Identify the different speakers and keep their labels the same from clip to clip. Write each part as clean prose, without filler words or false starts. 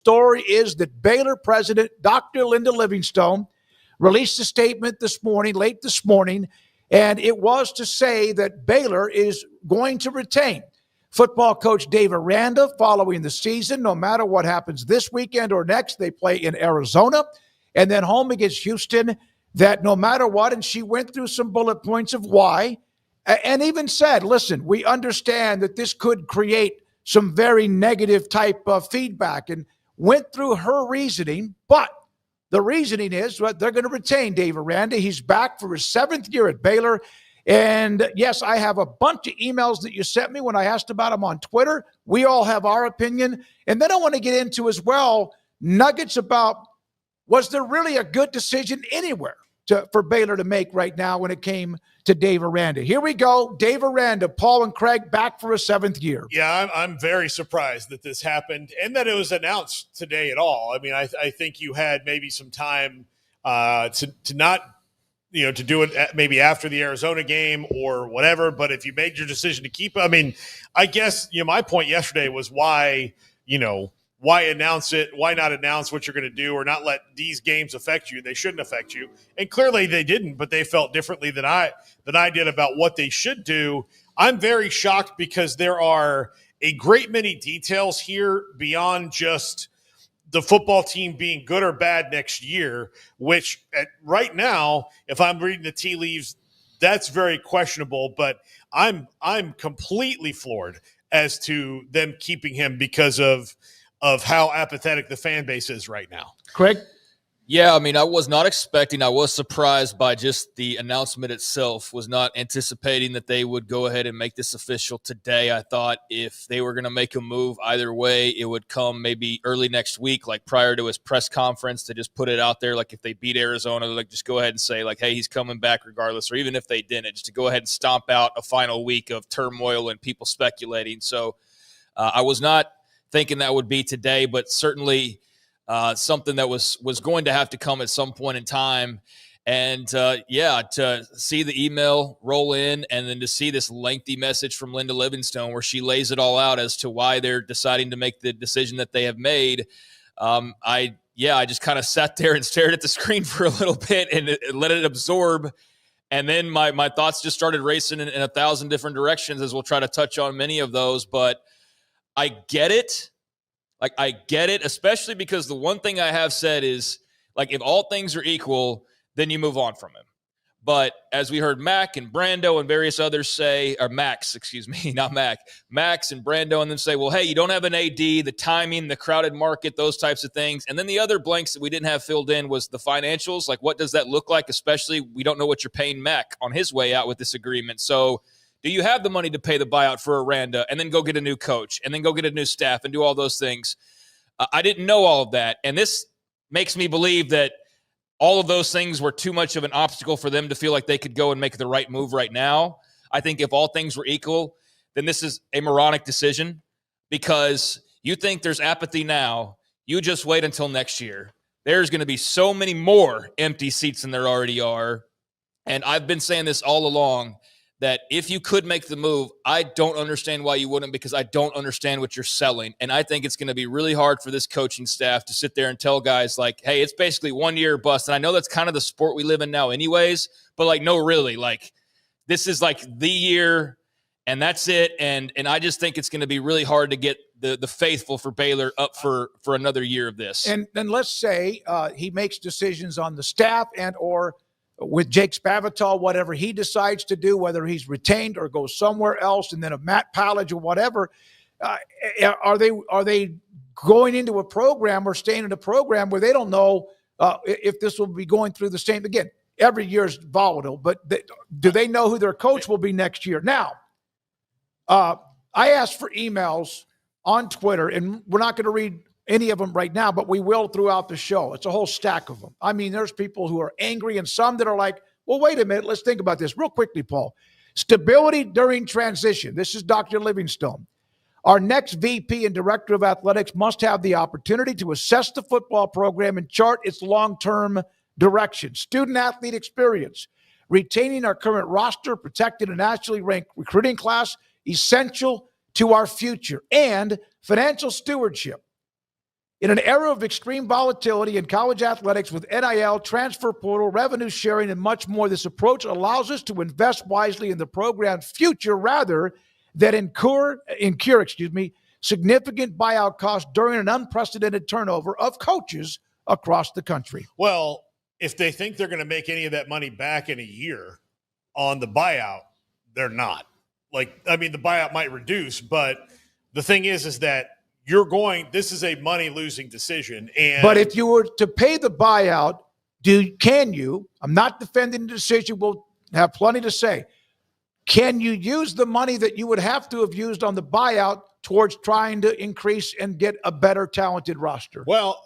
Speaker 1: story is that Baylor President Dr. Livingstone released a statement late this morning, and it was to say that Baylor is going to retain football coach Dave Aranda following the season, no matter what happens this weekend or next. They play in Arizona and then home against Houston, that no matter what, and she went through some bullet points of why, and even said, listen, we understand that this could create some very negative type of feedback, and went through her reasoning. But the reasoning is that they're going to retain Dave Aranda. He's back for his 7th year at Baylor. And yes, I have a bunch of emails that you sent me when I asked about him on Twitter. We all have our opinion. And then I want to get into as well nuggets about, was there really a good decision anywhere for Baylor to make right now when it came to Dave Aranda? Here we go. Dave Aranda, Paul and Craig, back for a 7th year.
Speaker 2: Yeah, I'm very surprised that this happened and that it was announced today at all. I mean, I think you had maybe some time to not, to do it maybe after the Arizona game or whatever. But if you made your decision to keep it, I mean, I guess, my point yesterday was why announce it? Why not announce what you're going to do, or not let these games affect you? They shouldn't affect you. And clearly they didn't, but they felt differently than I did about what they should do. I'm very shocked because there are a great many details here beyond just the football team being good or bad next year, which right now, if I'm reading the tea leaves, that's very questionable. But I'm completely floored as to them keeping him because of how apathetic the fan base is right now.
Speaker 1: Craig?
Speaker 3: Yeah, I mean, I was not expecting. I was surprised by just the announcement itself. Was not anticipating that they would go ahead and make this official today. I thought if they were going to make a move either way, it would come maybe early next week, like prior to his press conference, to just put it out there. Like if they beat Arizona, like just go ahead and say like, hey, he's coming back regardless. Or even if they didn't, just to go ahead and stomp out a final week of turmoil and people speculating. So I was not thinking that would be today, but certainly something that was going to have to come at some point in time. And to see the email roll in and then to see this lengthy message from Linda Livingstone where she lays it all out as to why they're deciding to make the decision that they have made. I just kind of sat there and stared at the screen for a little bit and let it absorb. And then my thoughts just started racing in 1,000 different directions, as we'll try to touch on many of those. But I get it. Like, I get it, especially because the one thing I have said is, like, if all things are equal, then you move on from him. But as we heard Mac and Brando and various others say, or Max, excuse me, not Mac, Max and Brando and them say, well, hey, you don't have an AD, the timing, the crowded market, those types of things. And then the other blanks that we didn't have filled in was the financials. Like, what does that look like? Especially, we don't know what you're paying Mac on his way out with this agreement. So do you have the money to pay the buyout for Aranda and then go get a new coach and then go get a new staff and do all those things? I didn't know all of that. And this makes me believe that all of those things were too much of an obstacle for them to feel like they could go and make the right move right now. I think if all things were equal, then this is a moronic decision, because you think there's apathy now. You just wait until next year. There's going to be so many more empty seats than there already are. And I've been saying this all along, that if you could make the move, I don't understand why you wouldn't, because I don't understand what you're selling. And I think it's going to be really hard for this coaching staff to sit there and tell guys like, hey, it's basically 1 year bust. And I know that's kind of the sport we live in now anyways, but like, no, really, like this is like the year and that's it. And I just think it's going to be really hard to get the faithful for Baylor up for another year of this.
Speaker 1: And then let's say he makes decisions on the staff and or with Jake Spavital, whatever he decides to do, whether he's retained or goes somewhere else, and then a Matt Pallage or whatever, are they going into a program or staying in a program where they don't know if this will be going through the same? Again, every year is volatile, but do they know who their coach will be next year? Now, I asked for emails on Twitter, and we're not going to read any of them right now, but we will throughout the show. It's a whole stack of them. I mean, there's people who are angry and some that are like, well, wait a minute, let's think about this real quickly, Paul. Stability during transition. This is Dr. Livingstone. Our next VP and Director of Athletics must have the opportunity to assess the football program and chart its long-term direction. Student-athlete experience. Retaining our current roster, protecting a nationally ranked recruiting class, essential to our future. And financial stewardship. In an era of extreme volatility in college athletics with NIL, transfer portal, revenue sharing, and much more, this approach allows us to invest wisely in the program's future rather than incur significant buyout costs during an unprecedented turnover of coaches across the country.
Speaker 2: Well, if they think they're going to make any of that money back in a year on the buyout, they're not. Like, I mean, the buyout might reduce, but the thing is that this is a money-losing decision.
Speaker 1: But if you were to pay the buyout, I'm not defending the decision, we'll have plenty to say. Can you use the money that you would have to have used on the buyout towards trying to increase and get a better talented roster?
Speaker 2: Well,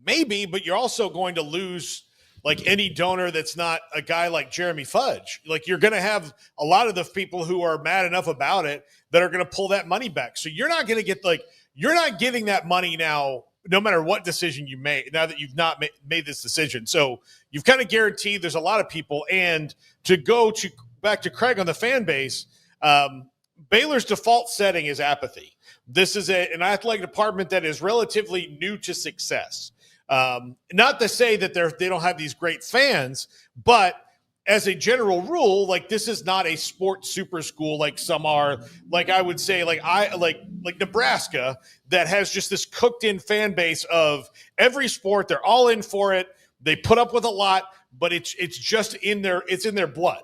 Speaker 2: maybe, but you're also going to lose like any donor that's not a guy like Jeremy Fudge. Like, you're going to have a lot of the people who are mad enough about it that are going to pull that money back. So you're not going to get you're not getting that money now, no matter what decision you make, now that you've not made this decision. So you've kind of guaranteed there's a lot of people. And to go back to Craig on the fan base, Baylor's default setting is apathy. This is an athletic department that is relatively new to success. Not to say that they don't have these great fans, but as a general rule, like, this is not a sports super school like some are. Like, I would say, like Nebraska, that has just this cooked-in fan base of every sport. They're all in for it. They put up with a lot, but it's just in their blood.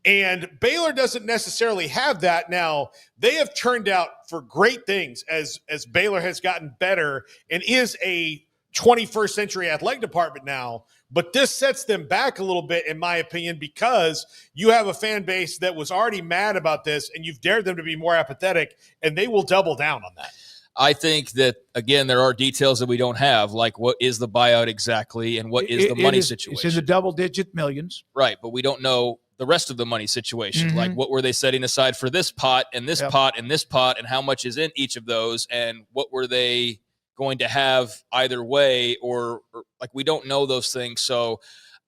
Speaker 2: And Baylor doesn't necessarily have that. Now, they have turned out for great things as Baylor has gotten better and is a 21st century athletic department now, but this sets them back a little bit, in my opinion, because you have a fan base that was already mad about this and you've dared them to be more apathetic, and they will double down on that.
Speaker 3: I think that, again, there are details that we don't have, like what is the buyout exactly and what is the money situation.
Speaker 1: It's in the double-digit millions.
Speaker 3: Right, but we don't know the rest of the money situation. Like, what were they setting aside for this pot and this pot and this pot, and how much is in each of those, and what were they going to have either way, or like, we don't know those things. So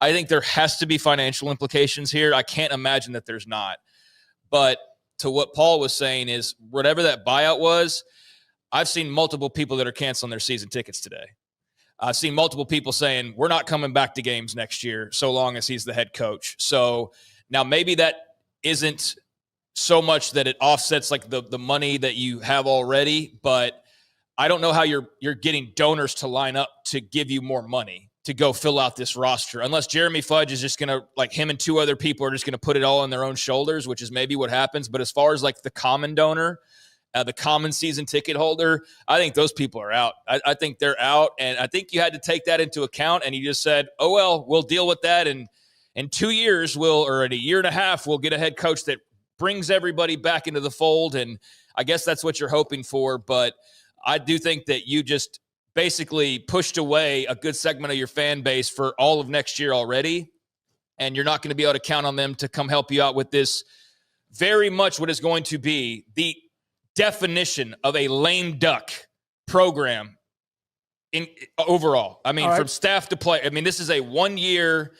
Speaker 3: I think there has to be financial implications here. I can't imagine that there's not. But to what Paul was saying is, whatever that buyout was, I've seen multiple people that are canceling their season tickets today. I've seen multiple people saying, we're not coming back to games next year so long as he's the head coach. So now maybe that isn't so much that it offsets like the money that you have already, but I don't know how you're getting donors to line up to give you more money to go fill out this roster, unless Jeremy Fudge is just going to, like, him and two other people are just going to put it all on their own shoulders, which is maybe what happens. But as far as like the common donor, the common season ticket holder, I think those people are out. I think they're out. And I think you had to take that into account. And you just said, oh, well, we'll deal with that. And in 2 years, or in a year and a half, we'll get a head coach that brings everybody back into the fold. And I guess that's what you're hoping for. But I do think that you just basically pushed away a good segment of your fan base for all of next year already, and you're not going to be able to count on them to come help you out with this very much what is going to be the definition of a lame duck program in overall. I mean, from staff to play. I mean, this is a 1 year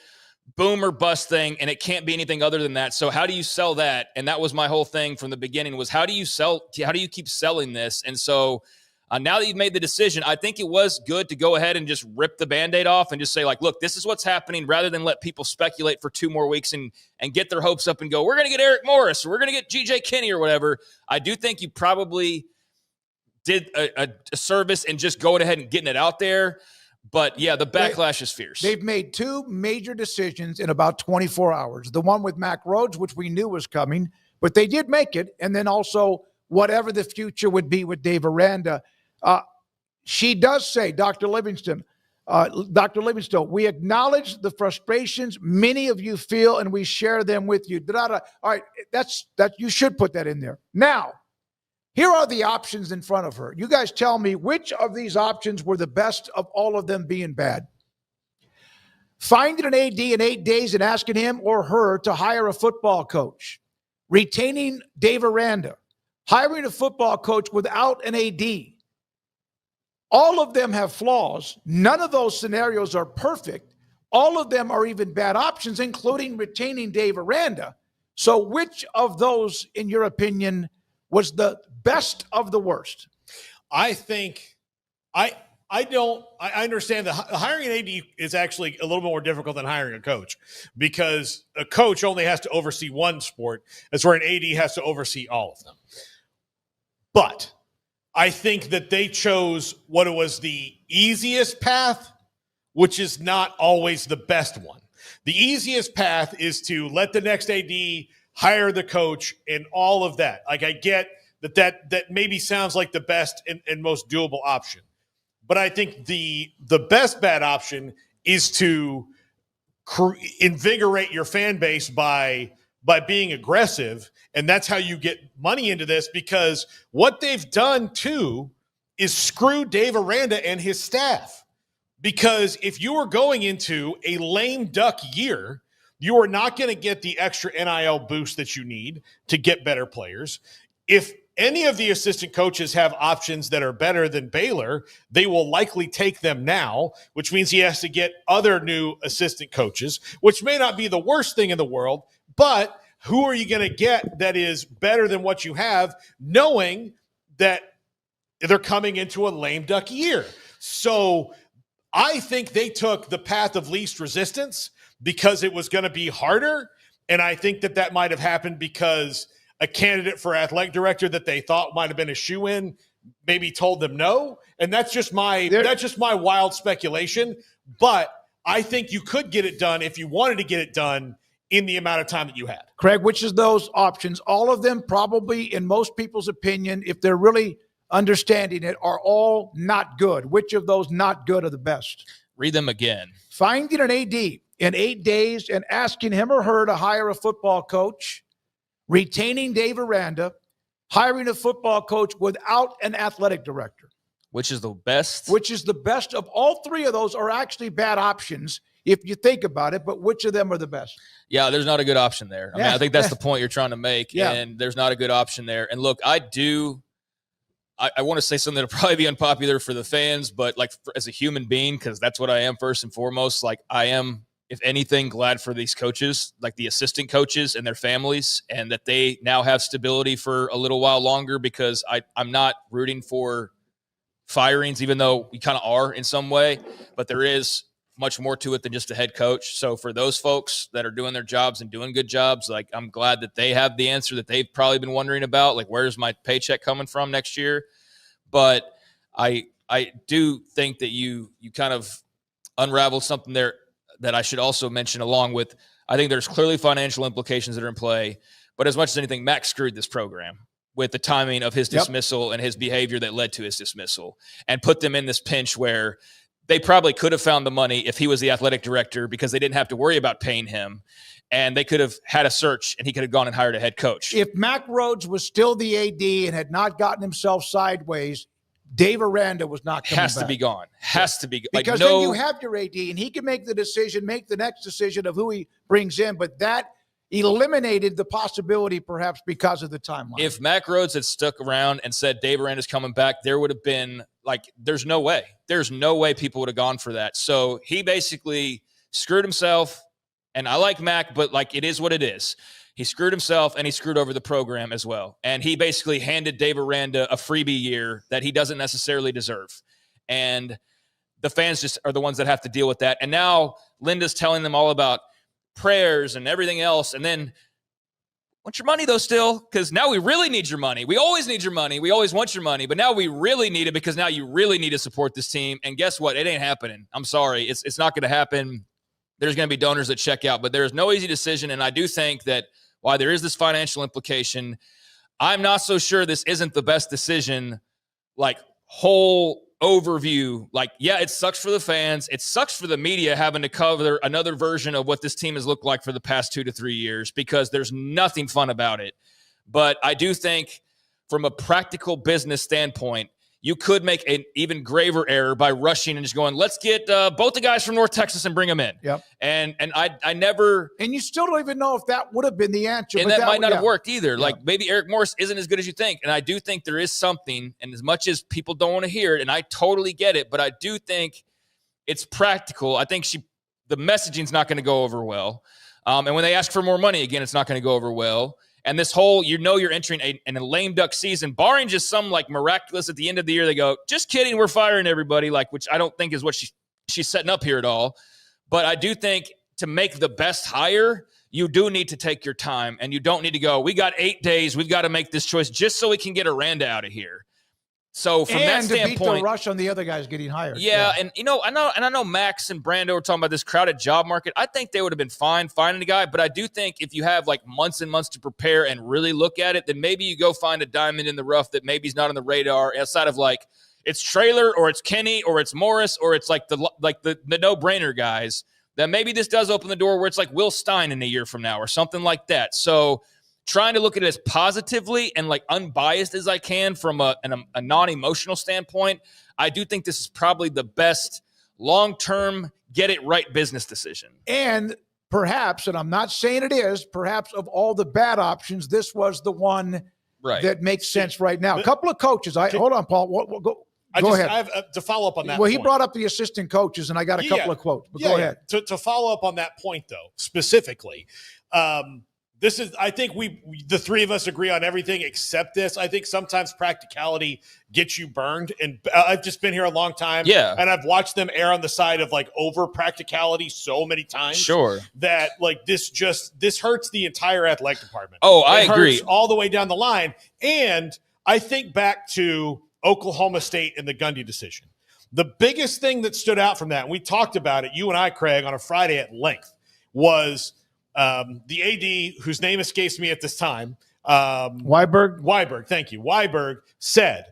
Speaker 3: boom or bust thing, and it can't be anything other than that. So how do you sell that? And that was my whole thing from the beginning, was how do you keep selling this? And so now that you've made the decision, I think it was good to go ahead and just rip the Band-Aid off and just say, like, look, this is what's happening, rather than let people speculate for 2 more weeks and get their hopes up and go, we're going to get Eric Morris, or we're going to get G.J. Kinney or whatever. I do think you probably did a service and just going ahead and getting it out there. But, yeah, the backlash is fierce.
Speaker 1: They've made 2 major decisions in about 24 hours. The one with Mack Rhodes, which we knew was coming, but they did make it. And then also whatever the future would be with Dave Aranda. She does say, Dr. Livingstone, we acknowledge the frustrations many of you feel, and we share them with you. All right, that you should put that in there. Now, here are the options in front of her. You guys tell me which of these options were the best of all of them being bad. Finding an AD in 8 days and asking him or her to hire a football coach. Retaining Dave Aranda. Hiring a football coach without an AD. All of them have flaws. None of those scenarios are perfect. All of them are even bad options, including retaining Dave Aranda. So which of those, in your opinion, was the best of the worst?
Speaker 2: I think I understand that hiring an AD is actually a little more difficult than hiring a coach, because a coach only has to oversee one sport. That's where an AD has to oversee all of them. But I think that they chose what was the easiest path, which is not always the best one. The easiest path is to let the next AD hire the coach and all of that. Like, I get that maybe sounds like the best and most doable option. But I think the best bad option is to invigorate your fan base by being aggressive. And that's how you get money into this, because what they've done too is screw Dave Aranda and his staff. Because if you are going into a lame duck year, you are not going to get the extra NIL boost that you need to get better players. If any of the assistant coaches have options that are better than Baylor, they will likely take them now, which means he has to get other new assistant coaches, which may not be the worst thing in the world, but who are you going to get that is better than what you have, knowing that they're coming into a lame duck year? So I think they took the path of least resistance because it was going to be harder. And I think that might have happened because a candidate for athletic director that they thought might have been a shoo-in maybe told them no. And that's just my wild speculation. But I think you could get it done if you wanted to get it done in the amount of time that you had.
Speaker 1: Craig, which is those options? All of them probably, in most people's opinion, if they're really understanding it, are all not good. Which of those not good are the best?
Speaker 3: Read them again.
Speaker 1: Finding an AD in 8 days and asking him or her to hire a football coach, retaining Dave Aranda, hiring a football coach without an athletic director.
Speaker 3: Which is the best?
Speaker 1: Which is the best of all three of those are actually bad options if you think about it, but which of them are the best?
Speaker 3: Yeah, there's not a good option there. I mean, I think that's the point you're trying to make, and there's not a good option there. And look, I want to say something that'll probably be unpopular for the fans, but like as a human being, because that's what I am first and foremost, like I am, if anything, glad for these coaches, like the assistant coaches and their families, and that they now have stability for a little while longer, because I'm not rooting for firings, even though we kind of are in some way, but there is much more to it than just a head coach. So for those folks that are doing their jobs and doing good jobs, like I'm glad that they have the answer that they've probably been wondering about, like where's my paycheck coming from next year? But I do think that you kind of unraveled something there that I should also mention along with, I think there's clearly financial implications that are in play, but as much as anything, Max screwed this program with the timing of his dismissal and his behavior that led to his dismissal, and put them in this pinch where they probably could have found the money if he was the athletic director, because they didn't have to worry about paying him, and they could have had a search and he could have gone and hired a head coach.
Speaker 1: If Mack Rhoades was still the AD and had not gotten himself sideways, Dave Aranda was not coming
Speaker 3: Has
Speaker 1: back.
Speaker 3: to be gone. Has to be.
Speaker 1: Because then you have your AD, and he can make the decision, make the next decision of who he brings in. But that eliminated the possibility, perhaps, because of the timeline.
Speaker 3: If Mack Rhoades had stuck around and said Dave Aranda's coming back, there would have been there's no way. There's no way people would have gone for that. So he basically screwed himself. And I like Mack, but it is what it is. He screwed himself, and he screwed over the program as well. And he basically handed Dave Aranda a freebie year that he doesn't necessarily deserve. And the fans just are the ones that have to deal with that. And now Linda's telling them all about prayers and everything else. And then, want your money, though, still? Because now we really need your money. We always need your money. We always want your money. But now we really need it, because now you really need to support this team. And guess what? It ain't happening. I'm sorry. It's not going to happen. There's going to be donors that check out, but there is no easy decision. And I do think that while there is this financial implication, I'm not so sure this isn't the best decision, whole overview. It sucks for the fans. It sucks for the media having to cover another version of what this team has looked like for the past 2 to 3 years, because there's nothing fun about it. But I do think from a practical business standpoint, you could make an even graver error by rushing and just going, let's get both the guys from North Texas and bring them in.
Speaker 1: Yep.
Speaker 3: And I never.
Speaker 1: And you still don't even know if that would have been the answer.
Speaker 3: And that might not have worked either. Yeah. Maybe Eric Morris isn't as good as you think. And I do think there is something, and as much as people don't want to hear it, and I totally get it, but I do think it's practical. I think the messaging's not going to go over well. And when they ask for more money, again, it's not going to go over well. And this whole, you're entering a lame duck season, barring just some like miraculous at the end of the year, they go, just kidding, we're firing everybody, like, which I don't think is what she's setting up here at all. But I do think to make the best hire, you do need to take your time, and you don't need to go, we got 8 days, we've got to make this choice just so we can get Aranda out of here. So from that standpoint,
Speaker 1: to beat the rush on the other guys getting hired.
Speaker 3: Yeah, and I know Max and Brando were talking about this crowded job market. I think they would have been fine finding a guy, but I do think if you have like months and months to prepare and really look at it, then maybe you go find a diamond in the rough that maybe is not on the radar outside of like it's Traylor or it's Kenny or it's Morris or it's like the no-brainer guys. Then maybe this does open the door where it's like Will Stein in a year from now or something like that. So trying to look at it as positively and like unbiased as I can from a non-emotional standpoint, I do think this is probably the best long-term, get it right business decision.
Speaker 1: And perhaps, and I'm not saying it is, perhaps of all the bad options, this was the one that makes sense right now. A couple of coaches. Hold on, Paul. Go ahead.
Speaker 2: I have to follow up on that.
Speaker 1: Well,
Speaker 2: point.
Speaker 1: He brought up the assistant coaches, and I got a couple of quotes. But go ahead.
Speaker 2: To follow up on that point, though, specifically, I think the three of us agree on everything except this. I think sometimes practicality gets you burned. And I've just been here a long time.
Speaker 3: Yeah.
Speaker 2: And I've watched them err on the side of like over practicality so many times.
Speaker 3: Sure.
Speaker 2: That like this hurts the entire athletic department.
Speaker 3: Oh, I agree.
Speaker 2: All the way down the line. And I think back to Oklahoma State and the Gundy decision. The biggest thing that stood out from that, and we talked about it, you and I, Craig, on a Friday at length, was the AD, whose name escapes me at this time,
Speaker 1: Weiberg,
Speaker 2: thank you. Weiberg said,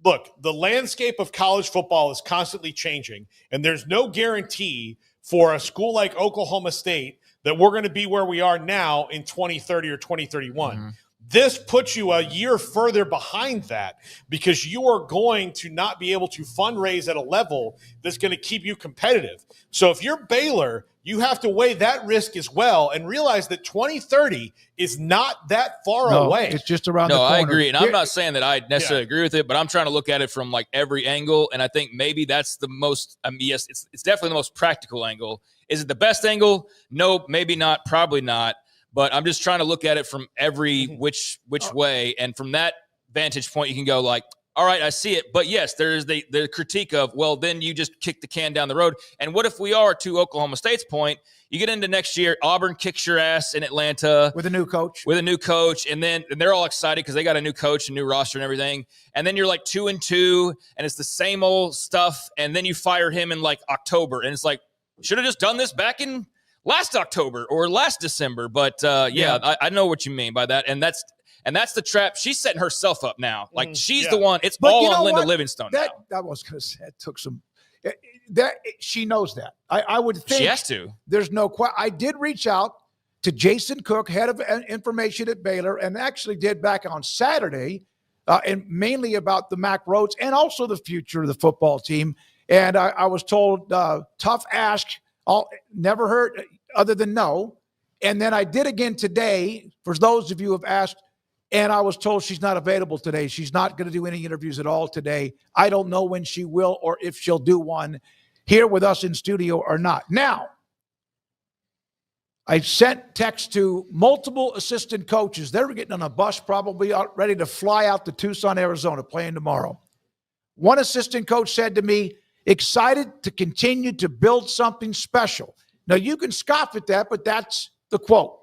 Speaker 2: look, the landscape of college football is constantly changing, and there's no guarantee for a school like Oklahoma State that we're going to be where we are now in 2030 or 2031. Mm-hmm. This puts you a year further behind that because you are going to not be able to fundraise at a level that's going to keep you competitive. So if you're Baylor, you have to weigh that risk as well and realize that 2030 is not that far away.
Speaker 1: It's just around the corner.
Speaker 3: No, I agree. And I'm not saying that I necessarily agree with it, but I'm trying to look at it from like every angle. And I think maybe that's the most, yes, it's definitely the most practical angle. Is it the best angle? No, maybe not, probably not. But I'm just trying to look at it from every which way. And from that vantage point, you can go like, all right, I see it. But yes, there's the critique of, well, then you just kick the can down the road. And what if we are, to Oklahoma State's point, you get into next year, Auburn kicks your ass in Atlanta.
Speaker 1: With a new coach.
Speaker 3: And they're all excited because they got a new coach, a new roster and everything. And then you're like 2-2, and it's the same old stuff. And then you fire him in like October. And it's like, should have just done this back in last October or last December. But I know what you mean by that. And that's the trap. She's setting herself up now. Like she's the one. It's all on Linda Livingstone now.
Speaker 1: I was going to say it took some. That she knows that. I would think
Speaker 3: she has to.
Speaker 1: There's no question. I did reach out to Jason Cook, head of information at Baylor, and actually did back on Saturday, and mainly about the MAC Rhodes and also the future of the football team. And I was told tough ask. Never heard other than no. And then I did again today, for those of you who have asked, and I was told she's not available today. She's not going to do any interviews at all today. I don't know when she will or if she'll do one here with us in studio or not. Now, I sent text to multiple assistant coaches. They were getting on a bus, probably ready to fly out to Tucson, Arizona, playing tomorrow. One assistant coach said to me, excited to continue to build something special. Now, you can scoff at that, but that's the quote.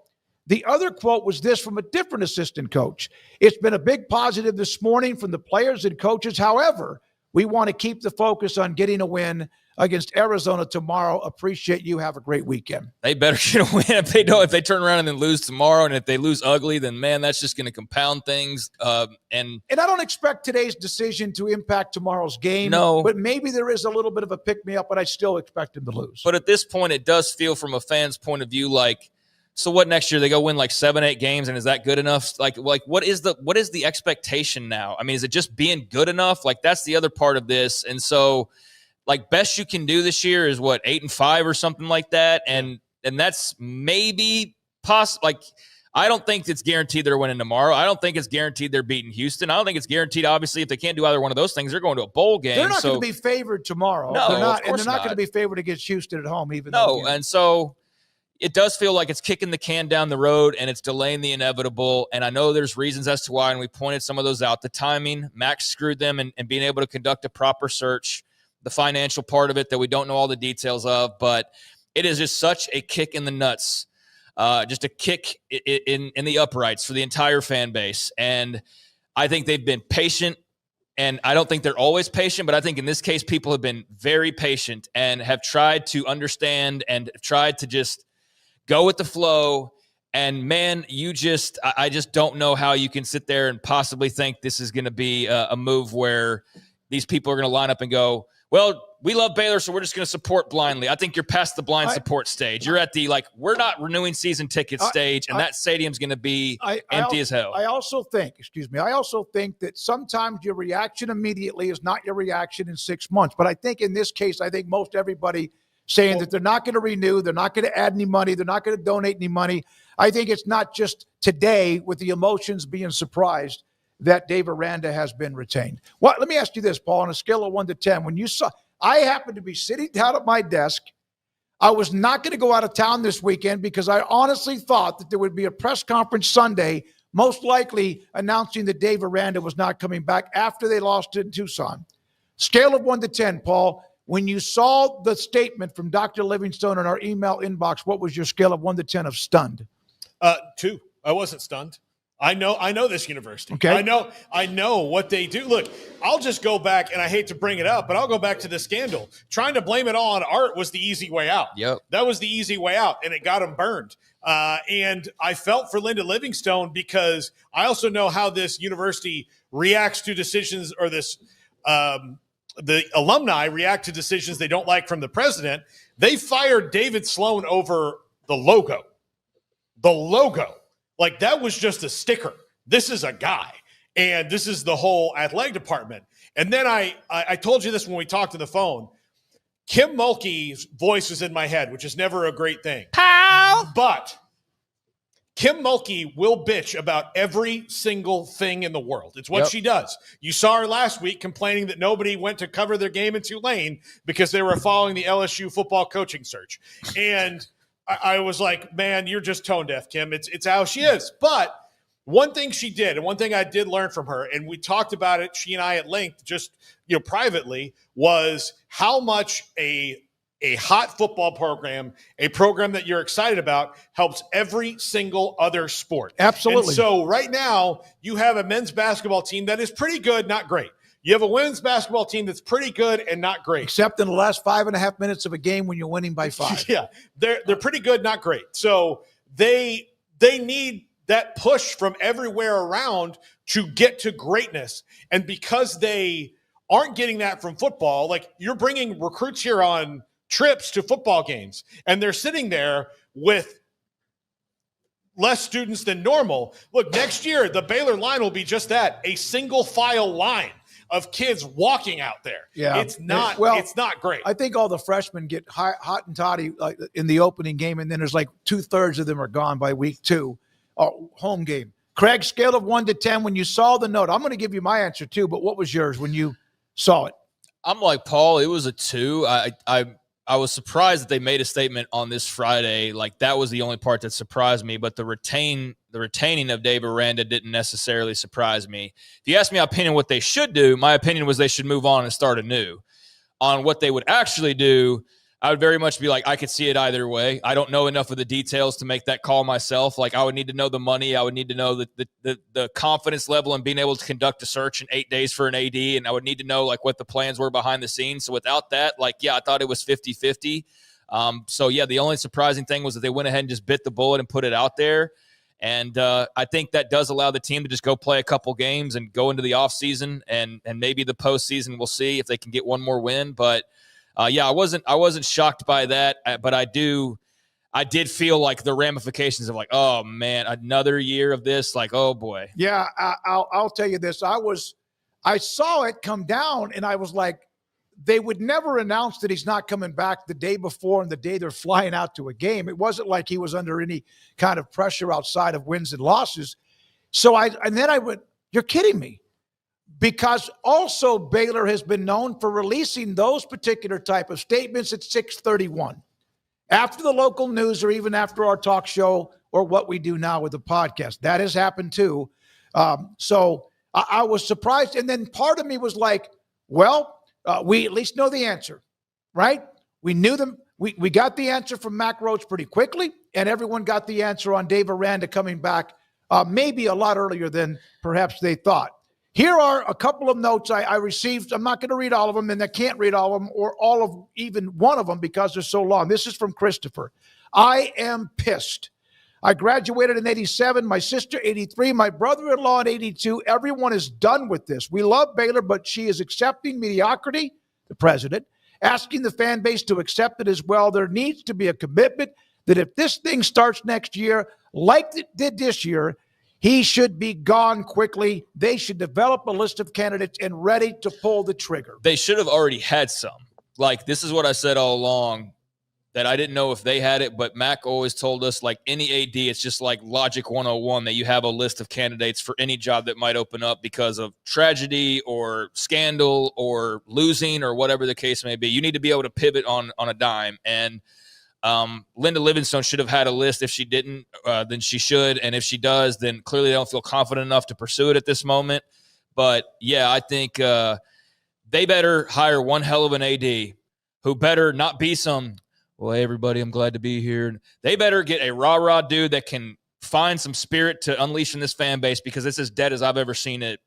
Speaker 1: The other quote was this from a different assistant coach. It's been a big positive this morning from the players and coaches. However, we want to keep the focus on getting a win against Arizona tomorrow. Appreciate you. Have a great weekend.
Speaker 3: They better get a win. If they don't, if they turn around and then lose tomorrow, and if they lose ugly, then man, that's just going to compound things. And
Speaker 1: I don't expect today's decision to impact tomorrow's game.
Speaker 3: No,
Speaker 1: but maybe there is a little bit of a pick me up, but I still expect them to lose.
Speaker 3: But at this point, it does feel from a fan's point of view like, so what next year? They go win like 7-8 games, and is that good enough? Like what is the expectation now? I mean, is it just being good enough? Like that's the other part of this. And so, like best you can do this year is what 8-5 or something like that, and that's maybe possible. Like I don't think it's guaranteed they're winning tomorrow. I don't think it's guaranteed they're beating Houston. I don't think it's guaranteed. Obviously, if they can't do either one of those things, they're going to a bowl game.
Speaker 1: They're not going to be favored tomorrow.
Speaker 3: No,
Speaker 1: they're not,
Speaker 3: of course
Speaker 1: and they're not going to be favored agained Houston at home. Even
Speaker 3: no, and so. it does feel like it's kicking the can down the road and it's delaying the inevitable. And I know there's reasons as to why, and we pointed some of those out. The timing, Max screwed them, and being able to conduct a proper search, the financial part of it that we don't know all the details of, but it is just such a kick in the nuts, just a kick in the uprights for the entire fan base. And I think they've been patient. And I don't think they're always patient, but I think in this case, people have been very patient and have tried to understand and tried to just go with the flow. And man, I just don't know how you can sit there and possibly think this is going to be a move where these people are going to line up and go, well, we love Baylor, so we're just going to support blindly. I think you're past the blind support stage. You're at the, we're not renewing season ticket stage, and that stadium's going to be empty as hell.
Speaker 1: I also think that sometimes your reaction immediately is not your reaction in 6 months. But I think in this case, I think most everybody saying that they're not going to renew, they're not going to add any money, they're not going to donate any money. I think it's not just today with the emotions being surprised that Dave Aranda has been retained. Let me ask you this, Paul, on a scale of 1 to 10, when you saw – I happened to be sitting down at my desk. I was not going to go out of town this weekend because I honestly thought that there would be a press conference Sunday, most likely announcing that Dave Aranda was not coming back after they lost in Tucson. Scale of 1 to 10, Paul, when you saw the statement from Dr. Livingstone in our email inbox, what was your scale of 1 to 10 of stunned?
Speaker 2: 2. I wasn't stunned. I know this university.
Speaker 1: Okay.
Speaker 2: I know what they do. Look, I'll just go back, and I hate to bring it up, but I'll go back to the scandal. Trying to blame it all on Art was the easy way out.
Speaker 3: Yep.
Speaker 2: That was the easy way out, and it got him burned. And I felt for Linda Livingstone because I also know how this university reacts to decisions, or this the alumni react to decisions they don't like from the president. They fired David Sloan over the logo. The logo. Like, that was just a sticker. This is a guy, and this is the whole athletic department. And then I told you this when we talked on the phone. Kim Mulkey's voice is in my head, which is never a great thing.
Speaker 3: Pal!
Speaker 2: But Kim Mulkey will bitch about every single thing in the world. It's what she does. You saw her last week complaining that nobody went to cover their game in Tulane because they were following the LSU football coaching search. And I was like, man, you're just tone deaf, Kim. It's how she is. But one thing she did, and one thing I did learn from her, and we talked about it, she and I at length, just privately, was how much a hot football program, a program that you're excited about, helps every single other sport.
Speaker 1: Absolutely.
Speaker 2: And so right now, you have a men's basketball team that is pretty good, not great. You have a women's basketball team that's pretty good and not great.
Speaker 1: Except in the last 5.5 minutes of a game when you're winning by 5.
Speaker 2: Yeah, they're pretty good, not great. So they need that push from everywhere around to get to greatness. And because they aren't getting that from football, like, you're bringing recruits here on trips to football games, and they're sitting there with less students than normal. Look, next year, the Baylor line will be just that, a single file line of kids walking out there. Yeah, it's not great.
Speaker 1: I think all the freshmen get hot and toddy in the opening game, and then there's like 2/3 of them are gone by week 2, home game. Craig, scale of 1 to 10 when you saw the note. I'm going to give you my answer too, but what was yours when you saw it?
Speaker 3: I'm like Paul. It was a 2. I was surprised that they made a statement on this Friday. Like, that was the only part that surprised me. But the retaining of Dave Aranda didn't necessarily surprise me. If you ask me my opinion what they should do, my opinion was they should move on and start anew. On what they would actually do, I would very much be like, I could see it either way. I don't know enough of the details to make that call myself. Like, I would need to know the money. I would need to know the confidence level in being able to conduct a search in 8 days for an AD. And I would need to know, like, what the plans were behind the scenes. So without that, like, yeah, I thought it was 50-50. So, yeah, the only surprising thing was that they went ahead and just bit the bullet and put it out there. And I think that does allow the team to just go play a couple games and go into the offseason. And maybe the postseason, we'll see if they can get one more win. But yeah, I wasn't shocked by that, but I did feel like the ramifications of, like, oh man, another year of this, like, oh boy.
Speaker 1: Yeah, I'll tell you this. I saw it come down, and I was like, they would never announce that he's not coming back the day before and the day they're flying out to a game. It wasn't like he was under any kind of pressure outside of wins and losses. So then I went, you're kidding me. Because also Baylor has been known for releasing those particular type of statements at 6:31. after the local news or even after our talk show or what we do now with the podcast. That has happened too. So I was surprised. And then part of me was like, well, we at least know the answer, right? We knew them. We got the answer from Mac Roach pretty quickly, and everyone got the answer on Dave Aranda coming back maybe a lot earlier than perhaps they thought. Here are a couple of notes I received. I'm not going to read all of them, and I can't read all of them or all of even one of them because they're so long. This is from Christopher. I am pissed. I graduated in 87, my sister 83, my brother-in-law in 82. Everyone is done with this. We love Baylor, but she is accepting mediocrity, the president, asking the fan base to accept it as well. There needs to be a commitment that if this thing starts next year, like it did this year, he should be gone quickly. They should develop a list of candidates and ready to pull the trigger.
Speaker 3: They should have already had some. Like, this is what I said all along, that I didn't know if they had it, but Mac always told us, like any AD, it's just like Logic 101, that you have a list of candidates for any job that might open up because of tragedy or scandal or losing or whatever the case may be. You need to be able to pivot on a dime. And Linda Livingstone should have had a list. If she didn't, then she should. And if she does, then clearly they don't feel confident enough to pursue it at this moment. But yeah, I think they better hire one hell of an AD who better not be some, well, hey, everybody, I'm glad to be here. They better get a rah-rah dude that can find some spirit to unleash in this fan base, because it's as dead as I've ever seen it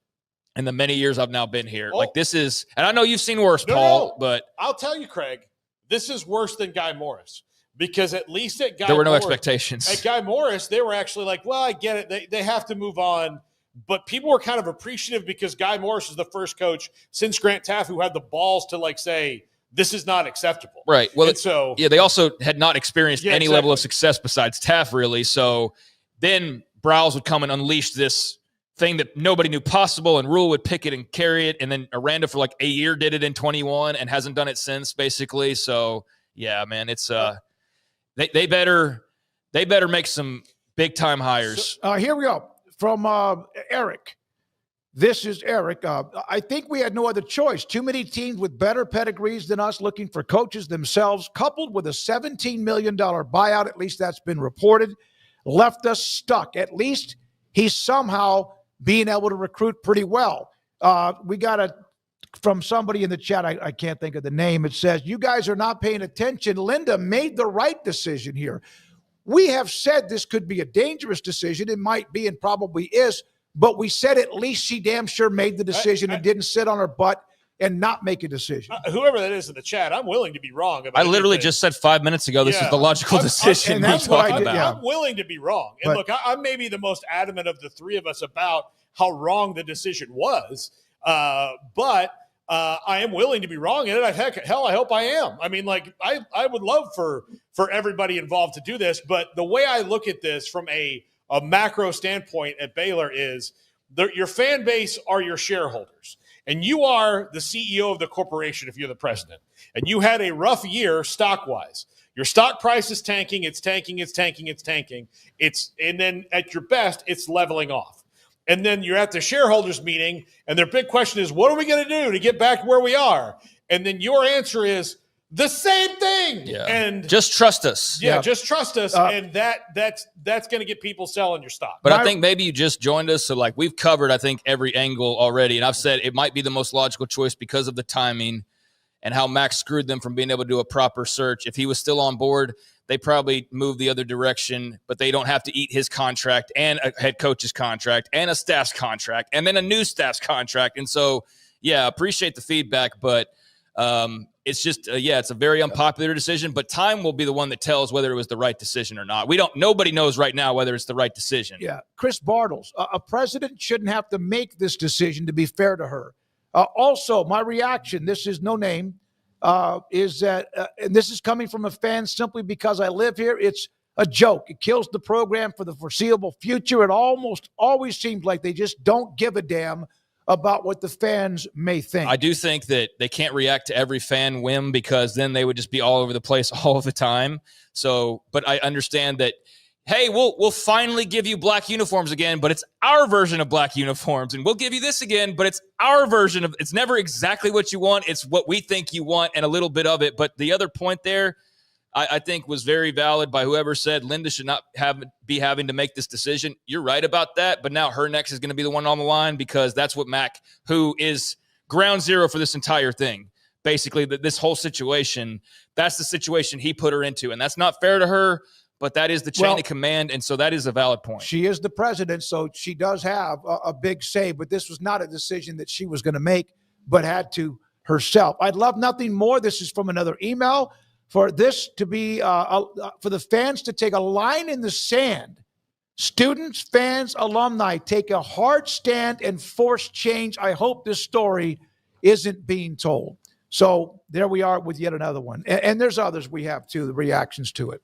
Speaker 3: in the many years I've now been here.
Speaker 2: Oh.
Speaker 3: Like, this is, and I know you've seen worse, Paul, but
Speaker 2: I'll tell you, Craig, this is worse than Guy Morris, because at least at Guy
Speaker 3: there were no
Speaker 2: Morris,
Speaker 3: expectations.
Speaker 2: At Guy Morris, they were actually like, well, I get it. They have to move on. But people were kind of appreciative because Guy Morris is the first coach since Grant Taft who had the balls to like say, this is not acceptable.
Speaker 3: Right. Well,
Speaker 2: and so
Speaker 3: yeah, they also had not experienced any
Speaker 2: exactly.
Speaker 3: level of success besides Taft, really. So then Browse would come and unleash this thing that nobody knew possible, and Rule would pick it and carry it. And then Aranda for like a year did it in 21 and hasn't done it since, basically. So yeah, man, it's they better make some big time hires.
Speaker 1: Here we go from Eric. This is Eric. I think we had no other choice. Too many teams with better pedigrees than us looking for coaches themselves, coupled with a $17 million buyout, at least that's been reported, left us stuck. At least he's somehow being able to recruit pretty well. We got from somebody in the chat, I can't think of the name. It says, you guys are not paying attention. Linda made the right decision here. We have said this could be a dangerous decision. It might be and probably is. But we said at least she damn sure made the decision and didn't sit on her butt and not make a decision.
Speaker 2: Whoever that is in the chat, I'm willing to be wrong.
Speaker 3: I literally just said 5 minutes ago, this is the logical decision we're talking about.
Speaker 2: I'm willing to be wrong. And look, I'm maybe the most adamant of the three of us about how wrong the decision was. But I am willing to be wrong in it. Hell, I hope I am. I mean, like, I would love for everybody involved to do this. But the way I look at this from a macro standpoint at Baylor is your fan base are your shareholders, and you are the CEO of the corporation if you're the president, and you had a rough year stock-wise. Your stock price is tanking, it's tanking. And then at your best, it's leveling off. And then you're at the shareholders meeting, and their big question is, what are we going to do to get back where we are? And then your answer is, the same thing.
Speaker 3: Yeah.
Speaker 2: And
Speaker 3: just trust us.
Speaker 2: Yeah, just trust us. And that's going to get people selling your stock.
Speaker 3: But I think maybe you just joined us. So like we've covered, I think, every angle already. And I've said it might be the most logical choice because of the timing and how Max screwed them from being able to do a proper search. If he was still on board, they probably move the other direction, but they don't have to eat his contract and a head coach's contract and a staff's contract and then a new staff's contract. And so, yeah, appreciate the feedback, but it's just, it's a very unpopular decision, but time will be the one that tells whether it was the right decision or not. Nobody knows right now whether it's the right decision.
Speaker 1: Yeah. Chris Bartles, a president shouldn't have to make this decision, to be fair to her. Also, my reaction, this is no name, is that, and this is coming from a fan simply because I live here, it's a joke. It kills the program for the foreseeable future. It almost always seems like they just don't give a damn about what the fans may think.
Speaker 3: I do think that they can't react to every fan whim because then they would just be all over the place all of the time. So, but I understand that, hey, we'll finally give you black uniforms again, but it's our version of black uniforms. And we'll give you this again, but it's our version of, it's never exactly what you want. It's what we think you want and a little bit of it. But the other point there, I think was very valid by whoever said Linda should not be having to make this decision. You're right about that, but now her next is going to be the one on the line because that's what Mac, who is ground zero for this entire thing, basically this whole situation, that's the situation he put her into, and that's not fair to her, but that is the chain of command, and so that is a valid point.
Speaker 1: She is the president, so she does have a big say, but this was not a decision that she was going to make, but had to herself. I'd love nothing more. This is from another email. For this to be, for the fans to take a line in the sand. Students, fans, alumni take a hard stand and force change. I hope this story isn't being told. So there we are with yet another one. And there's others we have too, the reactions to it.